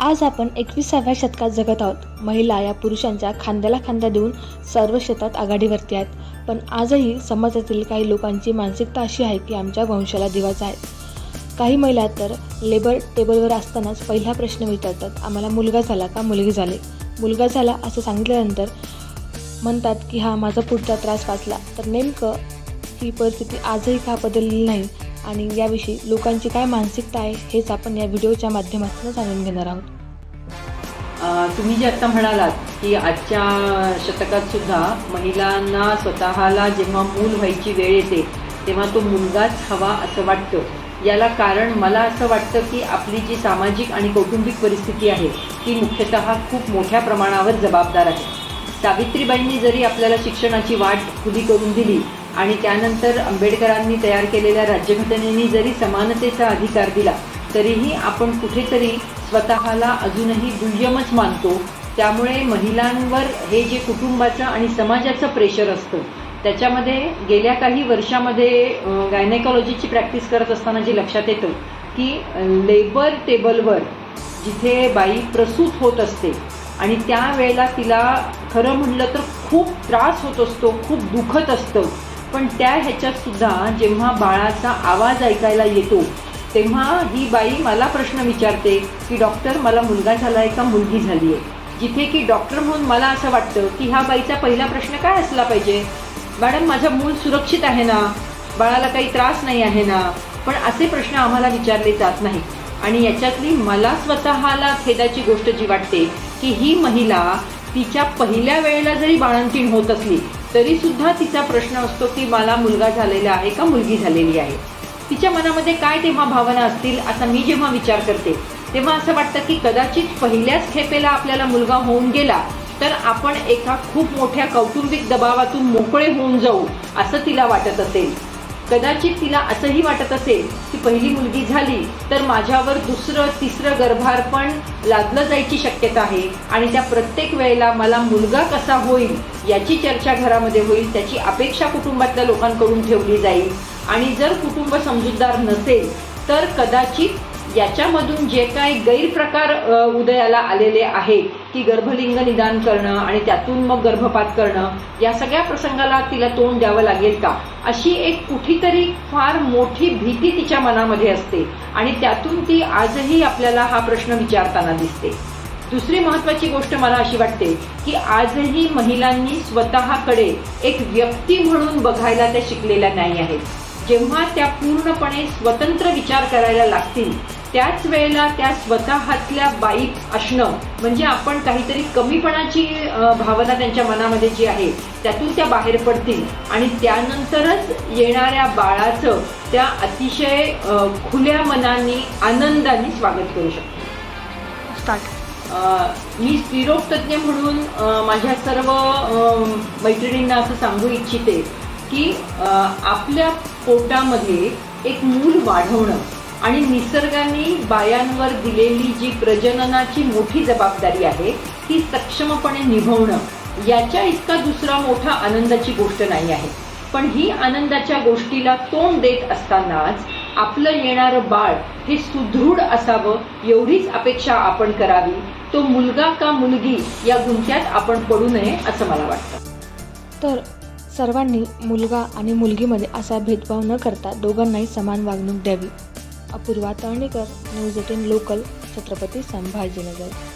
आज आपण 21व्या शतकात जगत आहोत। महिला या पुरुषांच्या खांद्याला खांदा देऊन सर्व क्षेत्रात आघाडीवरती आहेत। पण आजही समाजातील काही लोकांची मानसिकता अशी आहे की आमच्या वंशाला दिवाचा आहे। काही महिला तर लेबर टेबलवर असतानाच पहिला प्रश्न विचारतात, आम्हाला मुलगा झाला का मुलगी झाली? मुलगा झाला असं सांगितल्यानंतर म्हणतात की हा माझा पुढचा त्रास वाचला। तर नेमकं ही परिस्थिती आजही का बदललेली नाही आणि याविषयी लोकांची काय मानसिकता आहे हेच आपण या व्हिडिओच्या माध्यमातून जाणून घेणार आहोत। तुम्ही जे आता म्हणालात की आजच्या शतकात सुद्धा महिलांना स्वतःला जेव्हा मूल व्हायची वेळ येते तेव्हा तो मुलगाच हवा असं वाटतं। याला कारण मला असं वाटतं की आपली जी सामाजिक आणि कौटुंबिक परिस्थिती आहे ती मुख्यतः खूप मोठ्या प्रमाणावर जबाबदार आहे। सावित्रीबाईंनी जरी आपल्याला शिक्षणाची वाट खुली करून दिली आणि त्यानंतर आंबेडकरांनी तयार केलेल्या राज्यघटनेने जरी समानतेचा अधिकार दिला तरीही आपण कुठेतरी स्वतःला अजूनही दुय्यमच मानतो। त्यामुळे महिलांवर हे जे कुटुंबाचं आणि समाजाचं प्रेशर असतं त्याच्यामध्ये गेल्या काही वर्षामध्ये गायनेकॉलॉजीची प्रॅक्टिस करत असताना जे लक्षात येतं की लेबर टेबलवर जिथे बाई प्रसूत होत असते आणि त्यावेळेला तिला खरं म्हणलं तर खूप त्रास होत असतो, खूप दुखत असतं, पण त्या ह्याच्यात सुद्धा जेव्हा बाळाचा आवाज ऐकायला येतो तेव्हा ही बाई मला प्रश्न विचारते की डॉक्टर मला मुलगा झाला आहे का मुलगी झाली आहे? जिथे की डॉक्टर म्हणून मला असं वाटतं की ह्या बाईचा पहिला प्रश्न काय असला पाहिजे, मॅडम माझं मूल सुरक्षित आहे ना, बाळाला काही त्रास नाही आहे ना? पण असे प्रश्न आम्हाला विचारले जात नाहीत। आणि याच्यातली मला स्वतःला खेदाची गोष्ट जी वाटते की ही महिला तिच्या पहिल्या वेळेला जरी बाळंतीण होत असली तरी सुद्धा तिचा प्रश्न असतो की मला मुलगा झालेला आहे का मुलगी झालेली आहे? तिच्या मनामध्ये काय तेव्हा भावना असतील असा मी जेव्हा विचार करते तेव्हा असं वाटतं की कदाचित पहिल्याच खेपेला आपल्याला मुलगा होऊन गेला तर आपण एका खूप मोठ्या कौटुंबिक दबावातून मोकळे होऊन जाऊ असं तिला वाटत असेल। कदाचित तिला असंही वाटत असेल की पहिली मुलगी झाली तर माझ्यावर दुसरं तिसरं गर्भारपण लादलं जायची शक्यता आहे आणि त्या प्रत्येक वेळेला मला मुलगा कसा होईल याची चर्चा घरामध्ये होईल, त्याची अपेक्षा कुटुंबातल्या लोकांकडून ठेवली जाईल। आणि जर कुटुंब समजूतदार नसेल तर कदाचित याच्यामधून जे काही गैरप्रकार उदयाला आलेले आहेत की गर्भलिंग निदान करणं आणि त्यातून मग गर्भपात करणं या सगळ्या प्रसंगाला तिला तोंड द्यावं लागेल का अशी एक कुठेतरी फार मोठी भीती तिच्या मनामध्ये असते आणि त्यातून ती आजही आपल्याला हा प्रश्न विचारताना दिसते। दुसरी महत्त्वाची गोष्ट मला अशी वाटते की आजही महिलांनी स्वतःकडे एक व्यक्ती म्हणून बघायला त्या शिकलेल्या नाही आहेत। जेव्हा त्या पूर्णपणे स्वतंत्र विचार करायला लागतील त्याच वेळेला त्या स्वतःतल्या बाई असणं म्हणजे आपण काहीतरी कमीपणाची भावना त्यांच्या मनामध्ये जी आहे त्यातून त्या बाहेर पडतील आणि त्यानंतरच येणाऱ्या बाळाचं त्या अतिशय खुल्या मनाने आनंदाने स्वागत करू शकतात। मी स्त्रीरोग तज्ज्ञ म्हणून माझ्या सर्व मैत्रिणींना असं सांगू इच्छिते की आपल्या पोटामध्ये एक मूल वाढवणं आणि निसर्गाने बायांवर दिलेली जी प्रजननाची मोठी जबाबदारी आहे ती सक्षमपणे निभवणं याच्या इतका दुसरा मोठा आनंदाची गोष्ट नाही आहे। पण ही आनंदाच्या गोष्टीला तोंड देत असतानाच आपलं येणारं बाळ हे सुदृढ असावं एवढीच अपेक्षा आपण करावी। तो मुलगा का मुलगी या गुंत्यात आपण पडू नये असं मला वाटतं। तर सर्वांनी मुलगा आणि मुलगीमध्ये असा भेदभाव न करता दोघांनाही समान वागणूक द्यावी। Apurva Talnikar, News 18 local, Chhatrapati Sambhajinagar.